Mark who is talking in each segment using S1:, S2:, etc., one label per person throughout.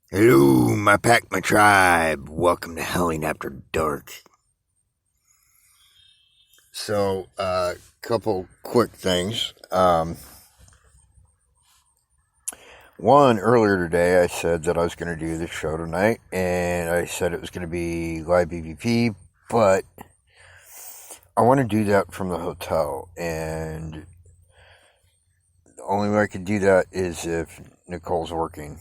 S1: Hello, my pack, my tribe. Welcome to Howling After Dark. So, couple quick things. One, earlier today, I said that I was going to do this show tonight, and I said it was going to be live BVP, but I want to do that from the hotel, and the only way I could do that is if Nicole's working,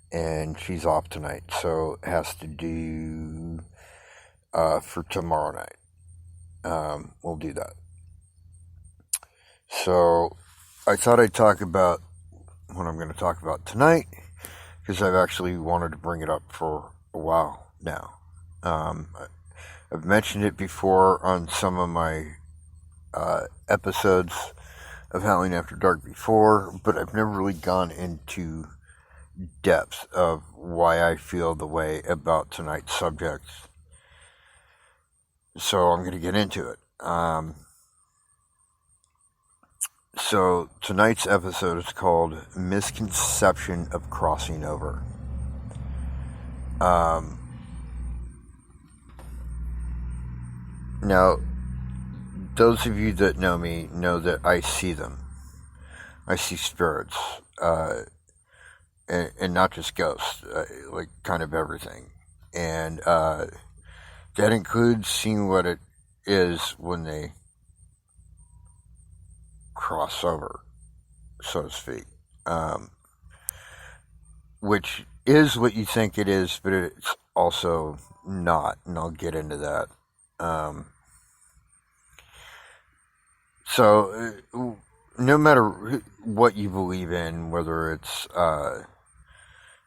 S1: and she's off tonight, so it has to do for tomorrow night. We'll do that. So I thought I'd talk about what I'm going to talk about tonight because I've actually wanted to bring it up for a while now. I've mentioned it before on some of my episodes of Howling After Dark before, but I've never really gone into depth of why I feel the way about tonight's subject. So I'm going to get into it. So tonight's episode is called Misconception of Crossing Over. Now, those of you that know me know that I see them. I see spirits, and not just ghosts, like kind of everything. And that includes seeing what it is when they cross over, so to speak. Which is what you think it is, but it's also not, and I'll get into that. So, no matter what you believe in, whether it's,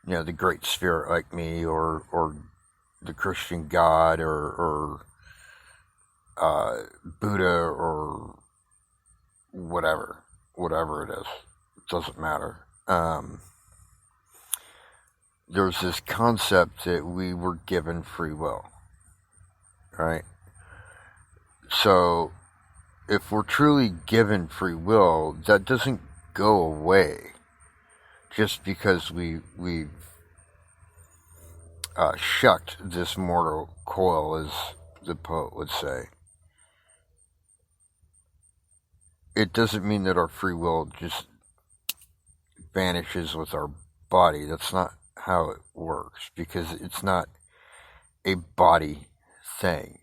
S1: the Great Spirit like me, or the Christian God, or Buddha, or whatever it is, it doesn't matter. There's this concept that we were given free will, right? So, if we're truly given free will, that doesn't go away just because we've shucked this mortal coil, as the poet would say. It doesn't mean that our free will just vanishes with our body. That's not how it works, because it's not a body thing.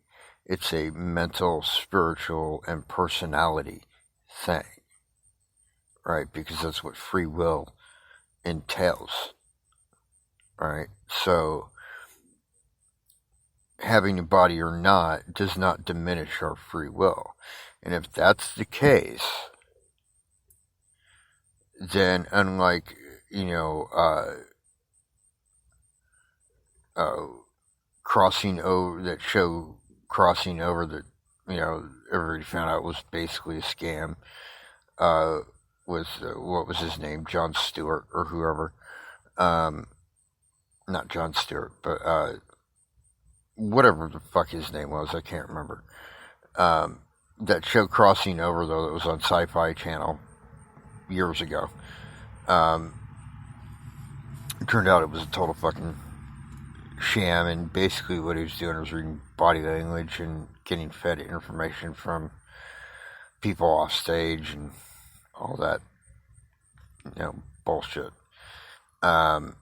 S1: It's a mental, spiritual, and personality thing, right? Because that's what free will entails, right? So, having a body or not does not diminish our free will. And if that's the case, then unlike, crossing over, that show Crossing Over, that, everybody found out was basically a scam, with, what was his name, Jon Stewart, or whoever, not Jon Stewart, but, whatever the fuck his name was, I can't remember. That show Crossing Over, though, that was on Sci-Fi Channel years ago, it turned out it was a total fucking sham, and basically what he was doing was reading body language and getting fed information from people off stage and all that, bullshit. But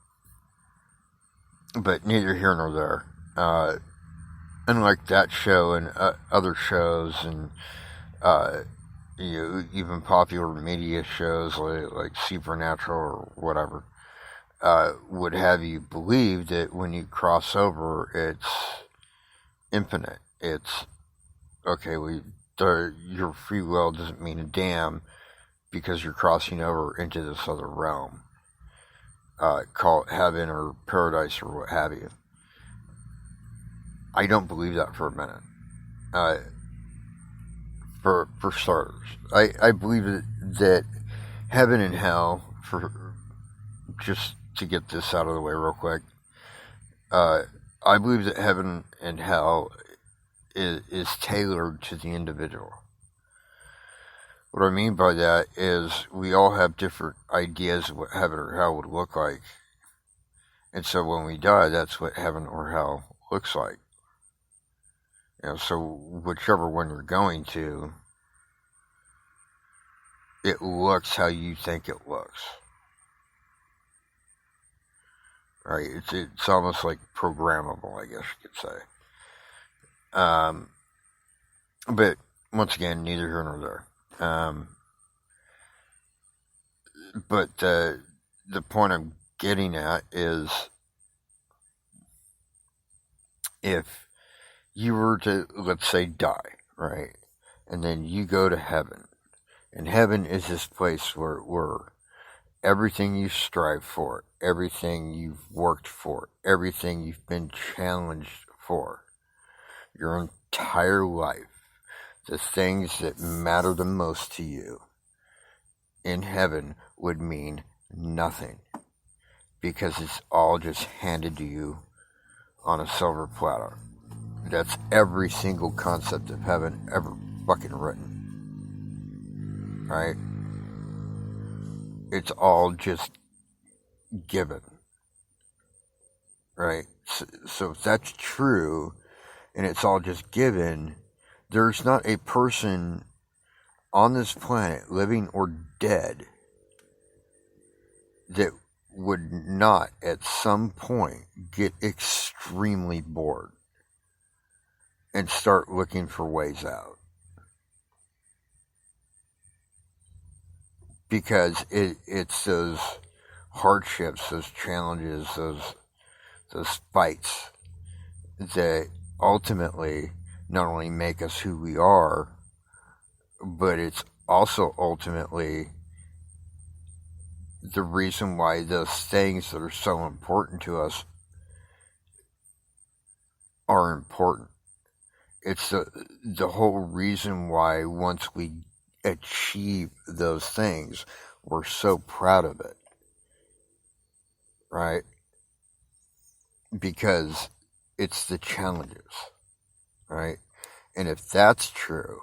S1: neither here nor there. Unlike that show and other shows, and even popular media shows like Supernatural or whatever, would have you believe that when you cross over, it's infinite. It's okay. Your free will doesn't mean a damn because you're crossing over into this other realm. Call it heaven or paradise or what have you. I don't believe that for a minute. For starters, I believe that heaven and hell, for just to get this out of the way real quick, I believe that heaven and hell is tailored to the individual. What I mean by that is we all have different ideas of what heaven or hell would look like, And so when we die, that's what heaven or hell looks like. So whichever one you're going to, it looks how you think it looks. Right? It's almost like programmable, I guess you could say. But once again, neither here nor there. But the point I'm getting at is, if you were to, let's say, die, right? And then you go to heaven. And heaven is this place where everything you strive for, everything you've worked for, everything you've been challenged for, your entire life, the things that matter the most to you in heaven would mean nothing, because it's all just handed to you on a silver platter. That's every single concept of heaven ever fucking written. Right? It's all just given. Right? So if that's true, and it's all just given, there's not a person on this planet, living or dead, that would not at some point get extremely bored and start looking for ways out. Because it's those hardships, those challenges, those fights that ultimately not only make us who we are, but it's also ultimately the reason why those things that are so important to us are important. It's the whole reason why once we achieve those things, we're so proud of it. Right? Because it's the challenges. Right? And if that's true,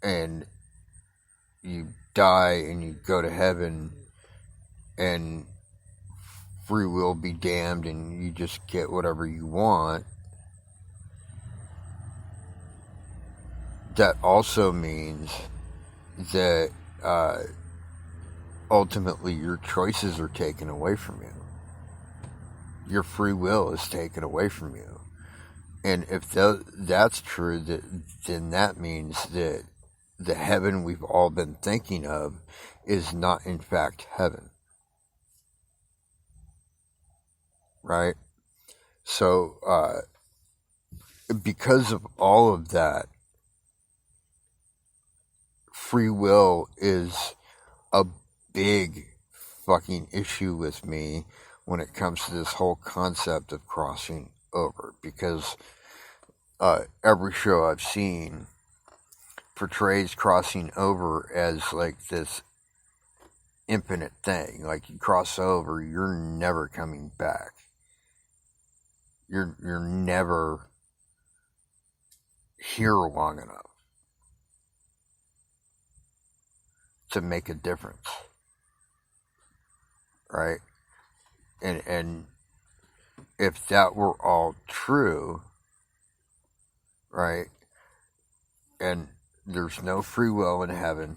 S1: and you die and you go to heaven, and free will be damned, and you just get whatever you want, that also means that ultimately your choices are taken away from you. Your free will is taken away from you. And if that's true, then that means that the heaven we've all been thinking of is not in fact heaven. Right? So, because of all of that, free will is a big fucking issue with me when it comes to this whole concept of crossing over. Because every show I've seen portrays crossing over as like this infinite thing. Like, you cross over, you're never coming back. You're never here long enough to make a difference. Right? And if that were all true, right, and there's no free will in heaven,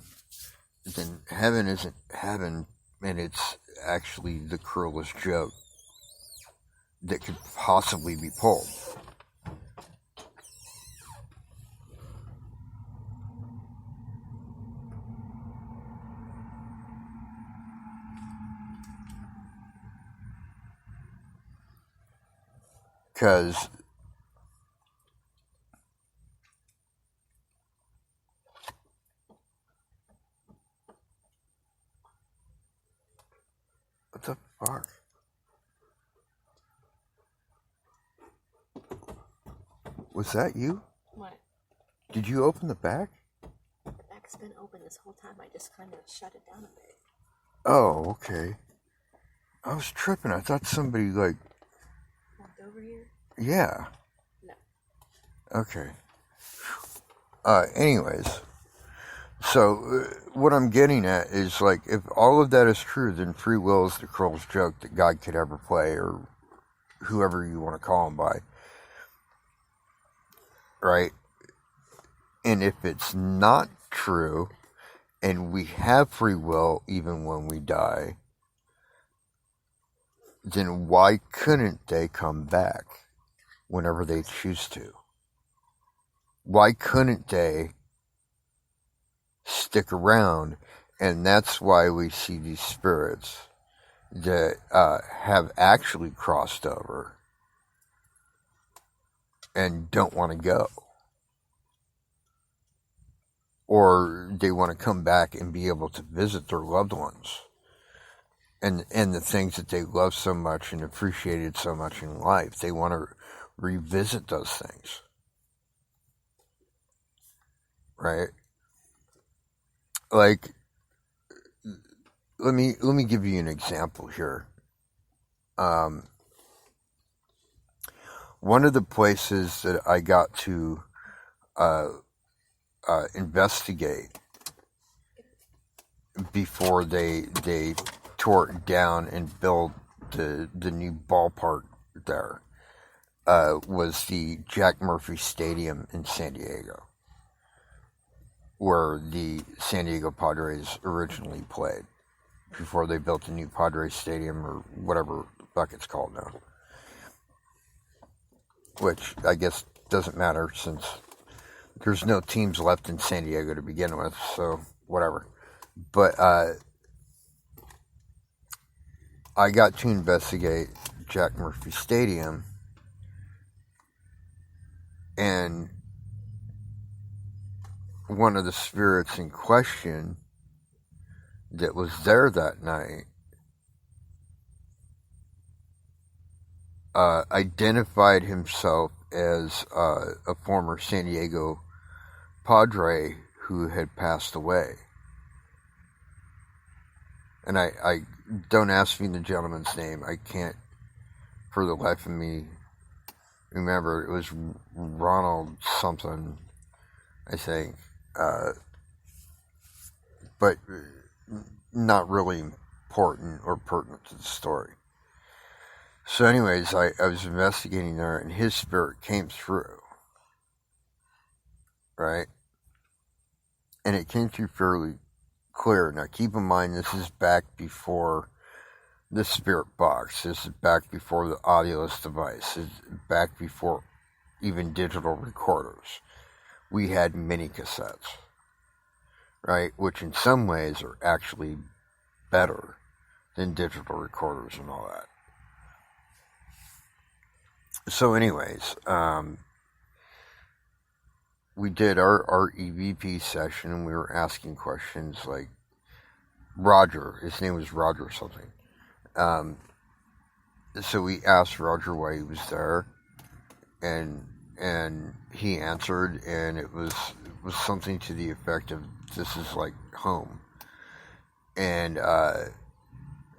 S1: then heaven isn't heaven, and it's actually the cruelest joke that could possibly be pulled. Because what the fuck? Was that you?
S2: What?
S1: Did you open the back?
S2: The back's been open this whole time. I just kind of shut it down a bit.
S1: Oh, okay. I was tripping. I thought somebody, like...
S2: Walked over here?
S1: Yeah.
S2: No.
S1: Okay. Anyways. So, what I'm getting at is like, if all of that is true, then free will is the cruelest joke that God could ever play, or whoever you want to call him by, right? And if it's not true, and we have free will even when we die, then why couldn't they come back whenever they choose to? Why couldn't they stick around? And that's why we see these spirits that have actually crossed over and don't want to go. Or they want to come back and be able to visit their loved ones. And the things that they love so much and appreciated so much in life. They want to revisit those things. Right? Like, let me give you an example here. One of the places that I got to investigate before they tore it down and built the new ballpark there was the Jack Murphy Stadium in San Diego, where the San Diego Padres originally played before they built the new Padres Stadium, or whatever the fuck it's called now. Which I guess doesn't matter, since there's no teams left in San Diego to begin with, so whatever. But I got to investigate Jack Murphy Stadium, and one of the spirits in question that was there that night identified himself as a former San Diego Padre who had passed away. And I don't ask me the gentleman's name. I can't for the life of me remember. It was Ronald something, I think. But not really important or pertinent to the story. So anyways, I was investigating there, and his spirit came through. Right? And it came through fairly clear. Now keep in mind, this is back before the spirit box. This is back before the audioless device. This is back before even digital recorders. We had mini cassettes. Right? Which in some ways are actually better than digital recorders and all that. So anyways, we did our EVP session, and we were asking questions like Roger. His name was Roger something. So we asked Roger why he was there, and he answered, and it was something to the effect of, "This is like home." And I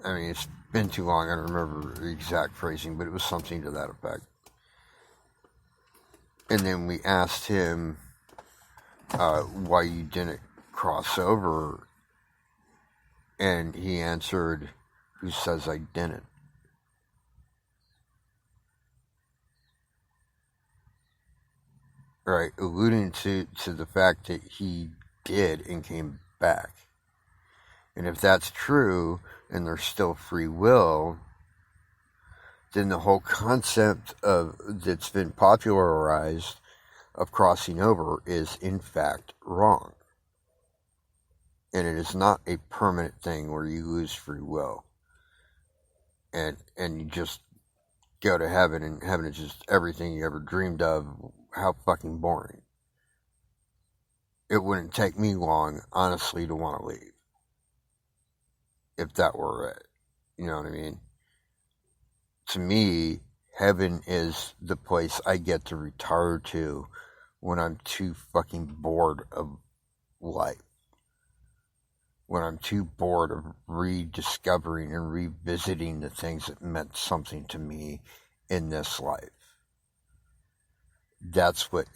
S1: mean, it's been too long. I don't remember the exact phrasing, but it was something to that effect. And then we asked him why you didn't cross over, and he answered, "Who says I didn't?" Right, alluding to the fact that he did and came back. And if that's true, and there's still free will, then the whole concept of that's been popularized of crossing over is in fact wrong. And it is not a permanent thing where you lose free will and you just go to heaven, and heaven is just everything you ever dreamed of. How fucking boring. It wouldn't take me long, honestly, to want to leave, if that were it. You know what I mean? To me, heaven is the place I get to retire to when I'm too fucking bored of life. When I'm too bored of rediscovering and revisiting the things that meant something to me in this life. That's what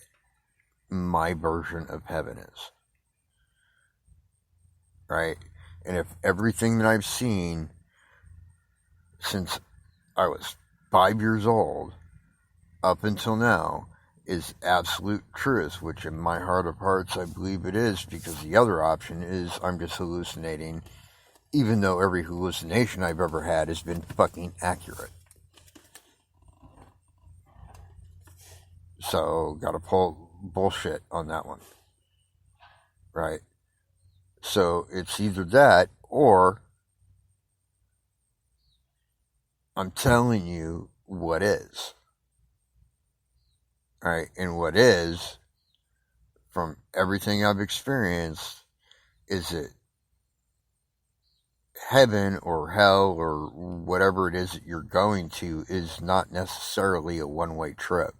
S1: my version of heaven is. right? And if everything that I've seen since I was 5 years old up until now is absolute truth, which in my heart of hearts I believe it is, because the other option is I'm just hallucinating, even though every hallucination I've ever had has been fucking accurate. So, gotta pull bullshit on that one. Right? So, it's either that or I'm telling you what is. Right? And what is, from everything I've experienced, is it heaven or hell or whatever it is that you're going to is not necessarily a one-way trip.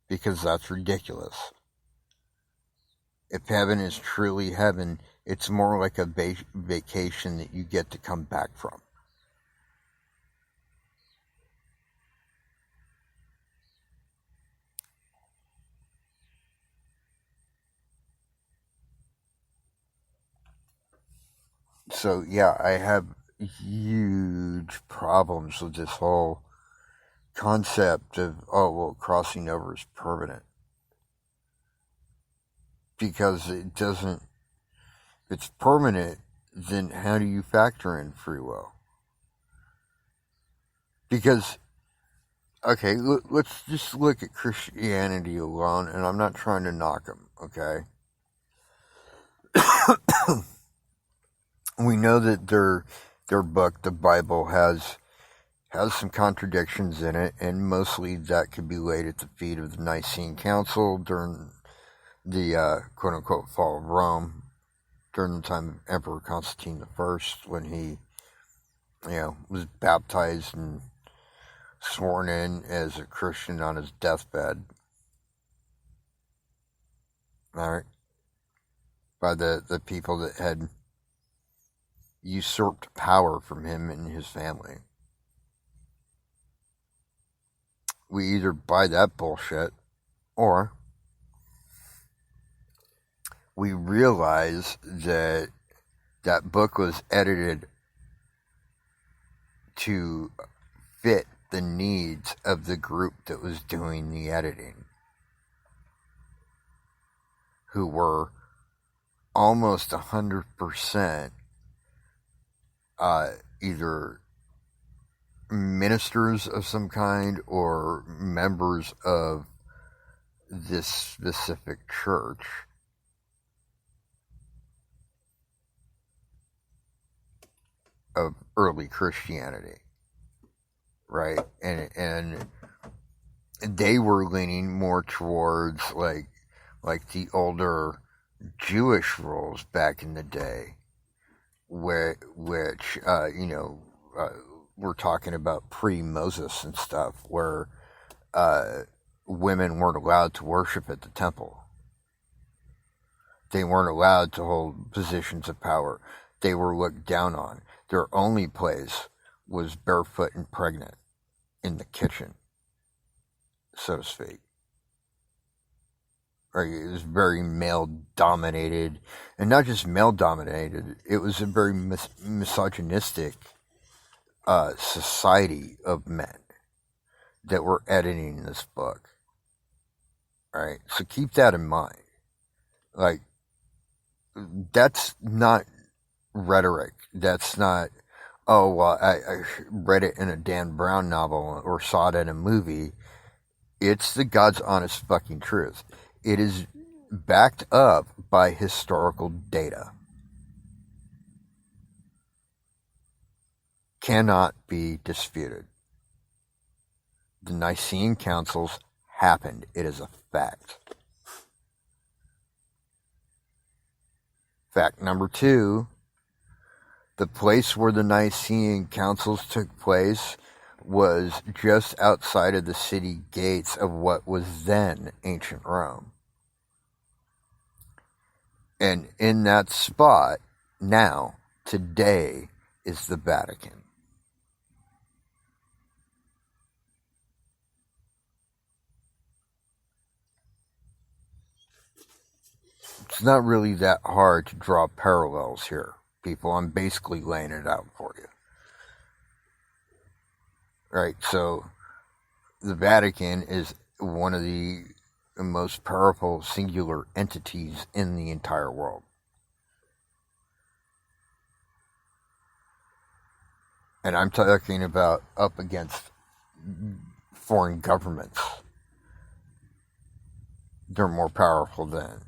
S1: Because that's ridiculous. If heaven is truly heaven, it's more like a vacation that you get to come back from. So, yeah, I have huge problems with this whole concept of, oh, well, crossing over is permanent. Because it doesn't, if it's permanent, then how do you factor in free will? Because, okay, let's just look at Christianity alone, and I'm not trying to knock them, okay? We know that their book, the Bible, has some contradictions in it, and mostly that could be laid at the feet of the Nicene Council during the quote-unquote fall of Rome, during the time of Emperor Constantine I, when he, was baptized and sworn in as a Christian on his deathbed. All right, by the people that had usurped power from him and his family. We either buy that bullshit, or we realize that that book was edited to fit the needs of the group that was doing the editing, who were almost 100% either ministers of some kind or members of this specific church. Of early Christianity, right? And they were leaning more towards like the older Jewish rules back in the day, which we're talking about pre-Moses and stuff, where women weren't allowed to worship at the temple. They weren't allowed to hold positions of power. They were looked down on. Their only place was barefoot and pregnant in the kitchen, so to speak. Right? It was very male-dominated, and not just male-dominated, it was a very misogynistic society of men that were editing this book. Right? So keep that in mind. Like, that's not rhetoric. That's not, oh, well, I read it in a Dan Brown novel or saw it in a movie. It's the God's honest fucking truth. It is backed up by historical data. Cannot be disputed. The Nicene Councils happened. It is a fact. Fact number 2, the place where the Nicene Councils took place was just outside of the city gates of what was then ancient Rome. And in that spot, now, today, is the Vatican. It's not really that hard to draw parallels here, people. I'm basically laying it out for you. Right, so the Vatican is one of the most powerful singular entities in the entire world. And I'm talking about up against foreign governments. They're more powerful than.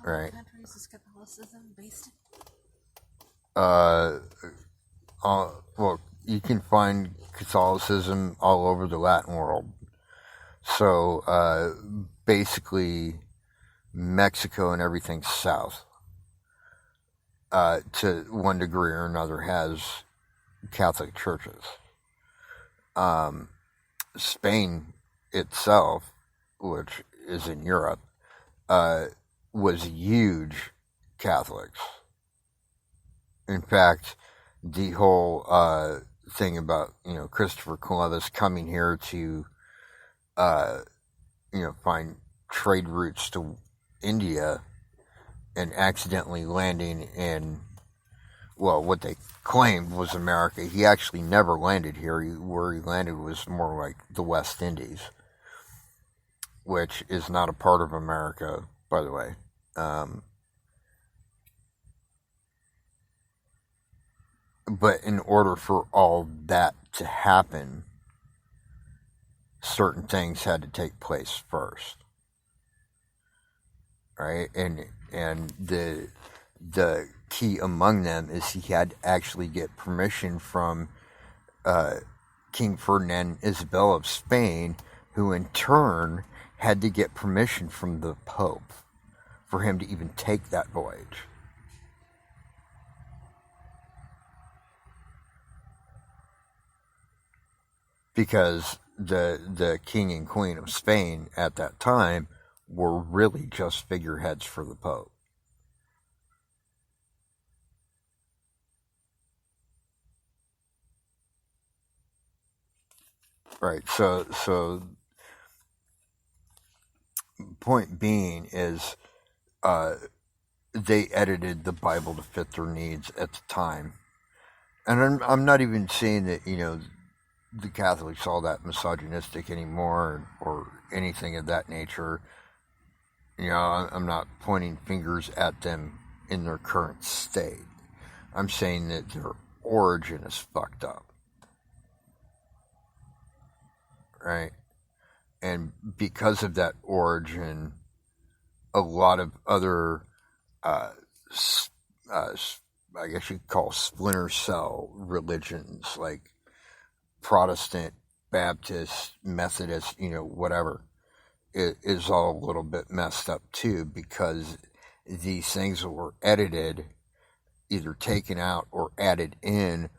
S1: Right.
S2: Countries is Catholicism based?
S1: Well, you can find Catholicism all over the Latin world. So, basically, Mexico and everything south, to one degree or another, has Catholic churches. Spain itself, which is in Europe, was huge Catholics. In fact, the whole thing about Christopher Columbus coming here to find trade routes to India and accidentally landing in, well, what they claimed was America. He actually never landed here. Where he landed was more like the West Indies, which is not a part of America, by the way. But in order for all that to happen, certain things had to take place first, right? And the key among them is he had to actually get permission from King Ferdinand and Isabella of Spain, who in turn had to get permission from the Pope for him to even take that voyage. Because the king and queen of Spain at that time were really just figureheads for the Pope. Right, so point being is they edited the Bible to fit their needs at the time. And I'm not even saying that, the Catholics all that misogynistic anymore or anything of that nature. I'm not pointing fingers at them in their current state. I'm saying that their origin is fucked up. Right? And because of that origin, a lot of other, I guess you'd call splinter cell religions like Protestant, Baptist, Methodist, whatever, it is all a little bit messed up too, because these things that were edited, either taken out or added in,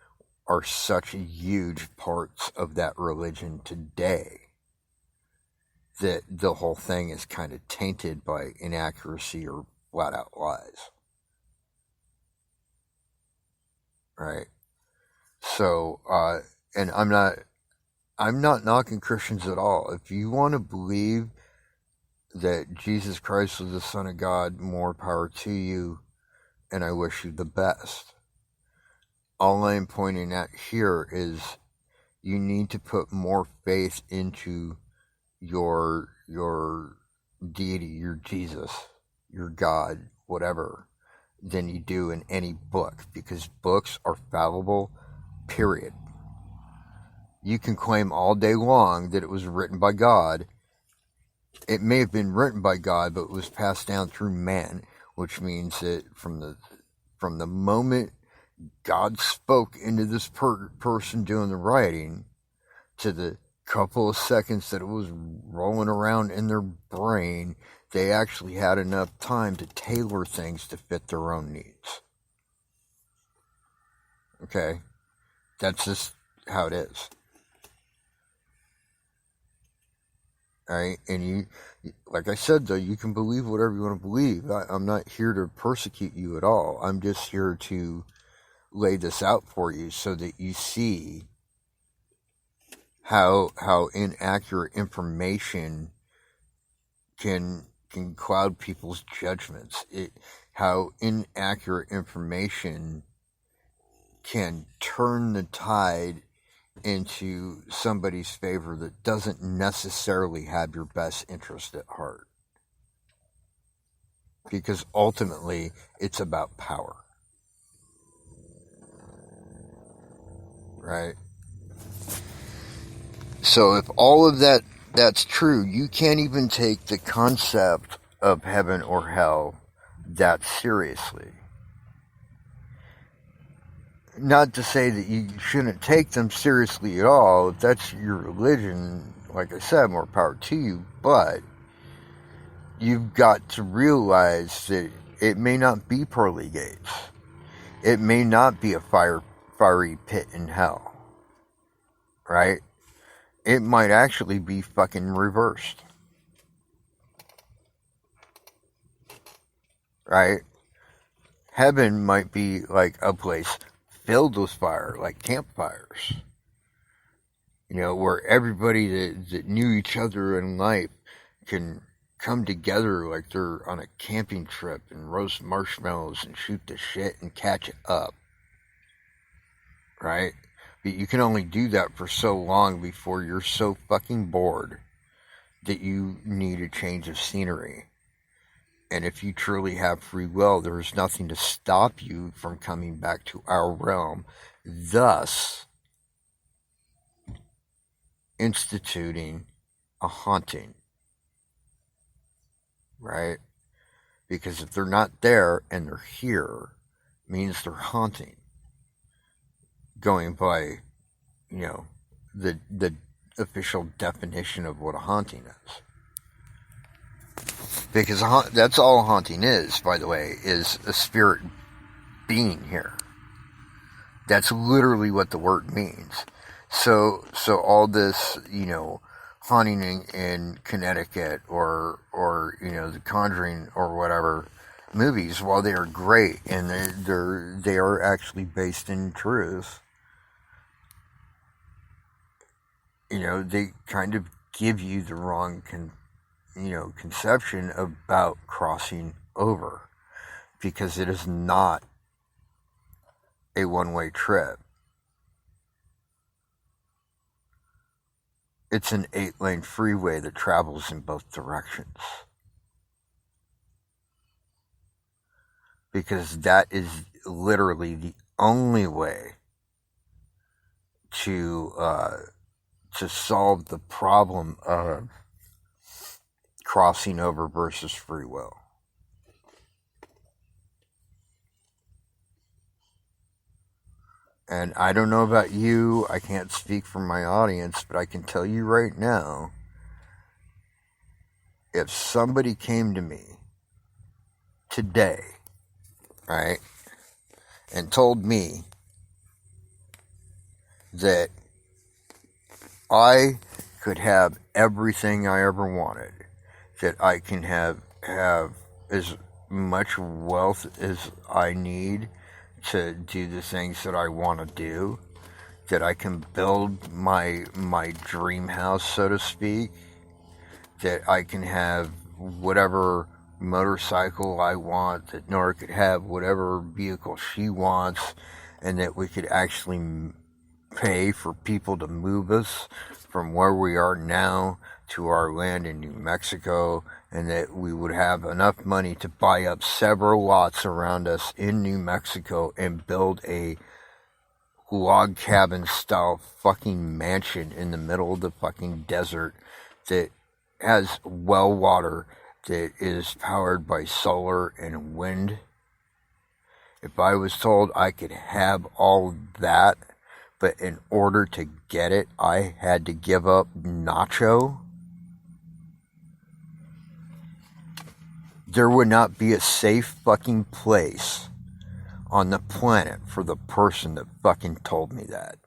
S1: are such huge parts of that religion today that the whole thing is kind of tainted by inaccuracy or flat out lies. Right? So, and I'm not knocking Christians at all. If you want to believe that Jesus Christ was the Son of God, more power to you, and I wish you the best. All I'm pointing at here is you need to put more faith into your deity, your Jesus, your God, whatever, than you do in any book, because books are fallible, period. You can claim all day long that it was written by God. It may have been written by God, but it was passed down through man, which means that from the moment God spoke into this person doing the writing to the couple of seconds that it was rolling around in their brain, they actually had enough time to tailor things to fit their own needs. Okay? That's just how it is. Right? And you, like I said, though, you can believe whatever you want to believe. I'm not here to persecute you at all. I'm just here to lay this out for you so that you see how inaccurate information can cloud people's judgments. How inaccurate information can turn the tide into somebody's favor that doesn't necessarily have your best interest at heart. Because ultimately, it's about power. Right? So if all of that's true, you can't even take the concept of heaven or hell that seriously. Not to say that you shouldn't take them seriously at all. If that's your religion, like I said, more power to you. But you've got to realize that it may not be pearly gates. It may not be a fiery pit in hell. Right? It might actually be fucking reversed. Right? Heaven might be like a place filled with fire, like campfires. Where everybody that knew each other in life can come together like they're on a camping trip and roast marshmallows and shoot the shit and catch it up. Right? But you can only do that for so long before you're so fucking bored that you need a change of scenery. And if you truly have free will, there's nothing to stop you from coming back to our realm, thus instituting a haunting. Right? Because if they're not there and they're here, means they're haunting. Going by, the official definition of what a haunting is. Because that's all haunting is, by the way, is a spirit being here. That's literally what the word means. So all this, haunting in Connecticut or The Conjuring or whatever movies, while they are great and they are actually based in truth, they kind of give you the wrong conception about crossing over, because it is not a one-way trip. It's an 8-lane freeway that travels in both directions. Because that is literally the only way to solve the problem of crossing over versus free will. And I don't know about you, I can't speak for my audience, but I can tell you right now, if somebody came to me today, right, and told me that I could have everything I ever wanted, that I can have as much wealth as I need to do the things that I want to do, that I can build my dream house, so to speak, that I can have whatever motorcycle I want, that Nora could have whatever vehicle she wants, and that we could actually pay for people to move us from where we are now to our land in New Mexico, and that we would have enough money to buy up several lots around us in New Mexico and build a log cabin style fucking mansion in the middle of the fucking desert that has well water, that is powered by solar and wind. If I was told I could have all that, but in order to get it, I had to give up Nacho, there would not be a safe fucking place on the planet for the person that fucking told me that.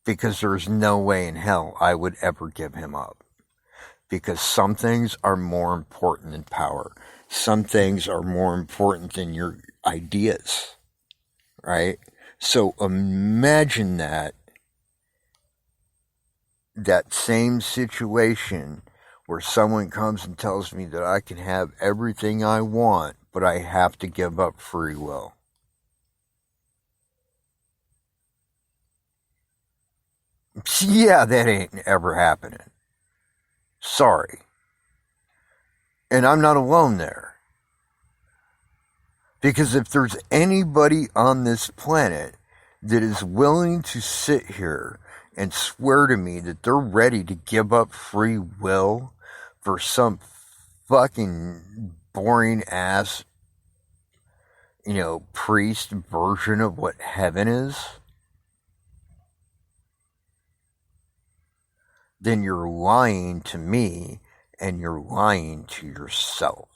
S1: Because there's no way in hell I would ever give him up. Because some things are more important than power. Some things are more important than your ideas. right? So imagine that same situation where someone comes and tells me that I can have everything I want, but I have to give up free will. Yeah, that ain't ever happening. Sorry. And I'm not alone there. Because if there's anybody on this planet that is willing to sit here and swear to me that they're ready to give up free will for some fucking boring ass, priest version of what heaven is, then you're lying to me and you're lying to yourself.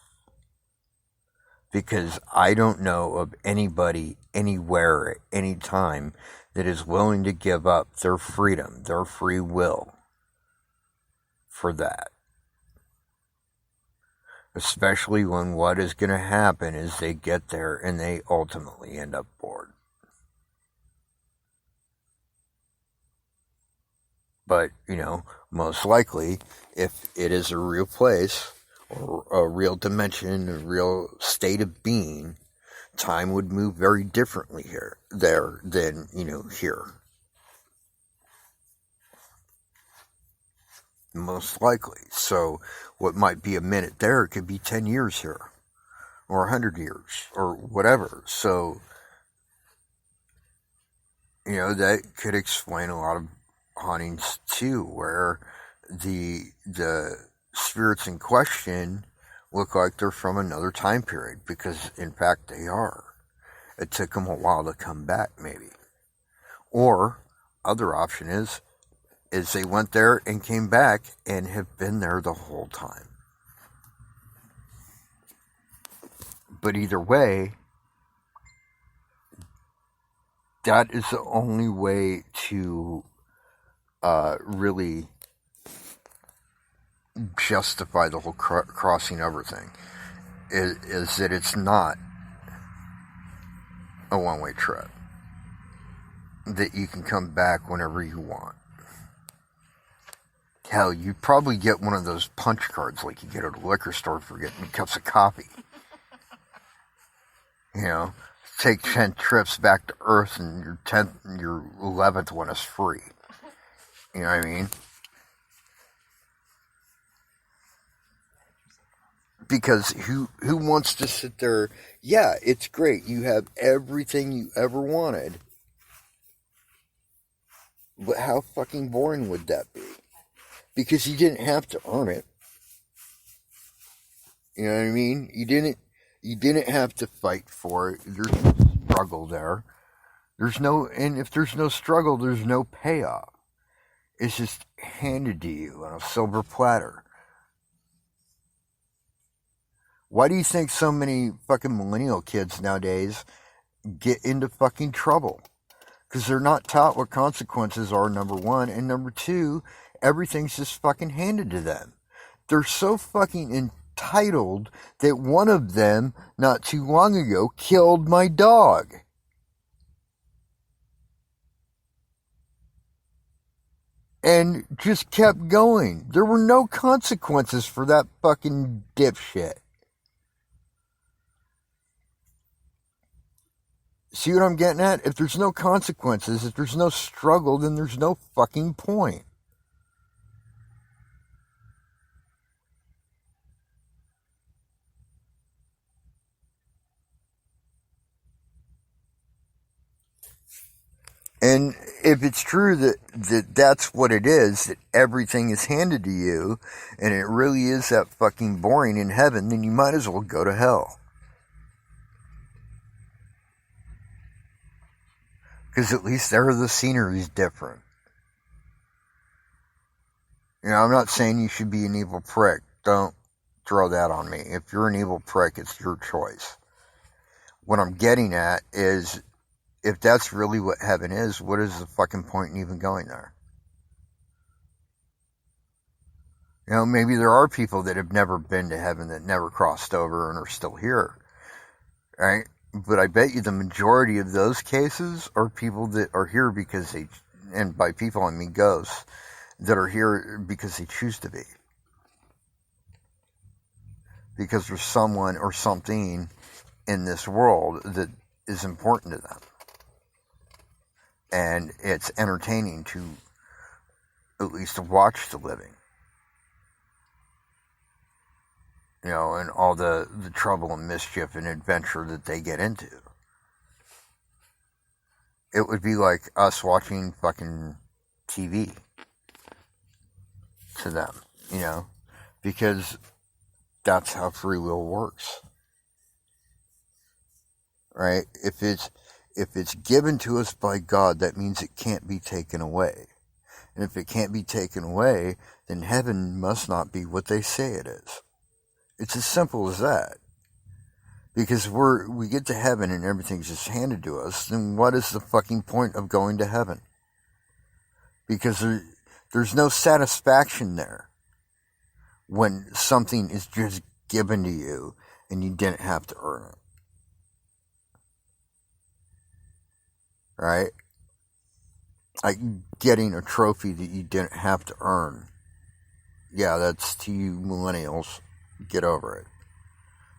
S1: Because I don't know of anybody, anywhere, at any time that is willing to give up their freedom, their free will for that. Especially when what is going to happen is they get there and they ultimately end up bored. But, most likely, if it is a real place, or a real dimension, a real state of being, time would move very differently there than, here. Most likely. So what might be a minute there could be 10 years here, or 100 years, or whatever. So, that could explain a lot of hauntings too, where the spirits in question look like they're from another time period, because in fact they are. It took them a while to come back, maybe. Or other option is they went there and came back and have been there the whole time. But either way, that is the only way to really justify the whole crossing over thing, is that it's not a one-way trip, that you can come back whenever you want. Hell, you'd probably get one of those punch cards like you get at a liquor store for getting cups of coffee. Take 10 trips back to Earth, and your 11th one is free. You know what I mean? Because who wants to sit there? Yeah, it's great. You have everything you ever wanted. But how fucking boring would that be? Because you didn't have to earn it. You know what I mean? You didn't have to fight for it. There's no struggle there. And if there's no struggle, there's no payoff. It's just handed to you on a silver platter. Why do you think so many fucking millennial kids nowadays get into fucking trouble? Because they're not taught what consequences are, number one. And number two, everything's just fucking handed to them. They're so fucking entitled that one of them, not too long ago, killed my dog. And just kept going. There were no consequences for that fucking dipshit. See what I'm getting at? If there's no consequences, if there's no struggle, then there's no fucking point. And if it's true that that's what it is, that everything is handed to you, and it really is that fucking boring in heaven, then you might as well go to hell. Because at least there the scenery's different. I'm not saying you should be an evil prick. Don't throw that on me. If you're an evil prick, it's your choice. What I'm getting at is, if that's really what heaven is, what is the fucking point in even going there? Maybe there are people that have never been to heaven, that never crossed over and are still here. Right? But I bet you the majority of those cases are people that are here because they, and by people I mean ghosts, that are here because they choose to be. Because there's someone or something in this world that is important to them. And it's entertaining to at least watch the living. You know, and all the trouble and mischief and adventure that they get into. It would be like us watching fucking TV to them, you know, because that's how free will works. Right? If it's given to us by God, that means it can't be taken away. And if it can't be taken away, then heaven must not be what they say it is. It's as simple as that. Because we get to heaven and everything's just handed to us, then what is the fucking point of going to heaven? Because there's no satisfaction there when something is just given to you and you didn't have to earn it. Right? Like getting a trophy that you didn't have to earn. Yeah, that's to you millennials. Get over it.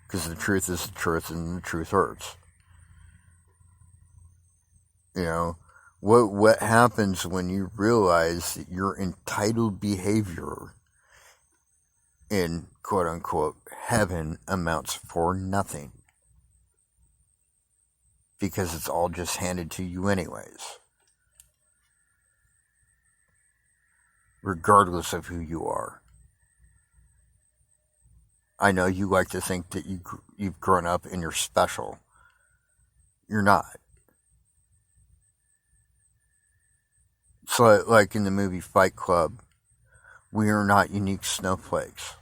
S1: Because the truth is the truth and the truth hurts. You know, what happens when you realize that your entitled behavior in quote unquote heaven amounts for nothing? Because it's all just handed to you anyways. Regardless of who you are. I know you like to think that you've grown up and you're special. You're not. So, like in the movie Fight Club, we are not unique snowflakes.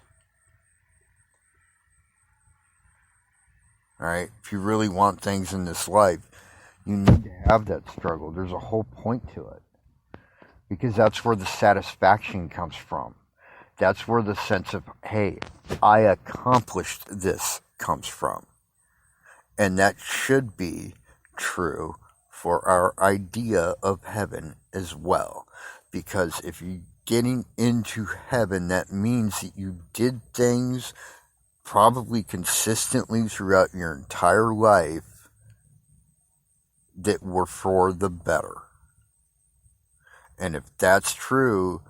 S1: Alright? If you really want things in this life, you need to have that struggle. There's a whole point to it. Because that's where the satisfaction comes from. That's where the sense of, hey, I accomplished this comes from. And that should be true for our idea of heaven as well. Because if you're getting into heaven, that means that you did things probably consistently throughout your entire life that were for the better. And if that's true,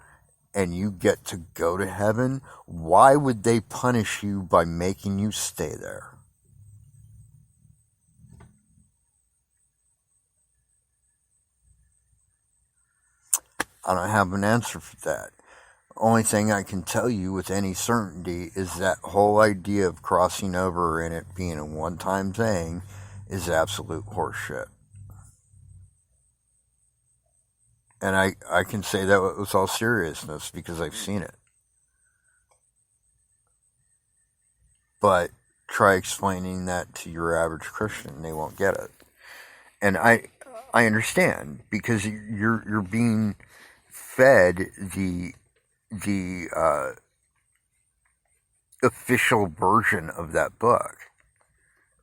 S1: and you get to go to heaven, why would they punish you by making you stay there? I don't have an answer for that. Only thing I can tell you with any certainty is that whole idea of crossing over and it being a one-time thing is absolute horseshit. And I can say that with all seriousness because I've seen it. But try explaining that to your average Christian, they won't get it. And I understand because you're being fed the official version of that book,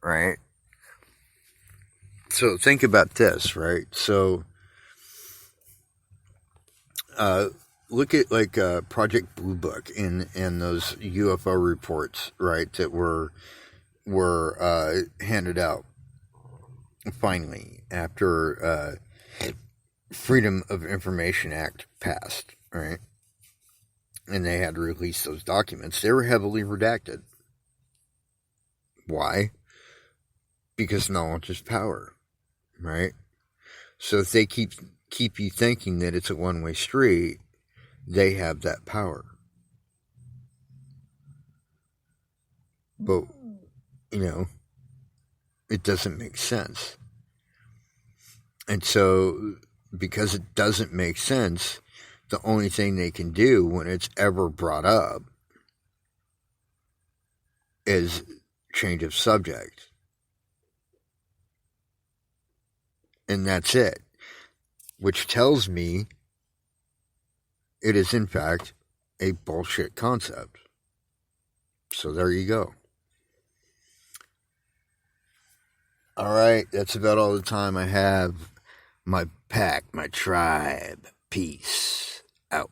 S1: right? So think about this, right? So look at like Project Blue Book in those UFO reports, right, that were handed out finally after Freedom of Information Act passed, right? And they had to release those documents. They were heavily redacted. Why? Because knowledge is power, right? So if they keep you thinking that it's a one-way street, they have that power. But, you know, it doesn't make sense. And so, because it doesn't make sense, the only thing they can do when it's ever brought up is change of subject. And that's it. Which tells me it is in fact a bullshit concept. So there you go. All right, that's about all the time I have. My pack, my tribe. Peace out.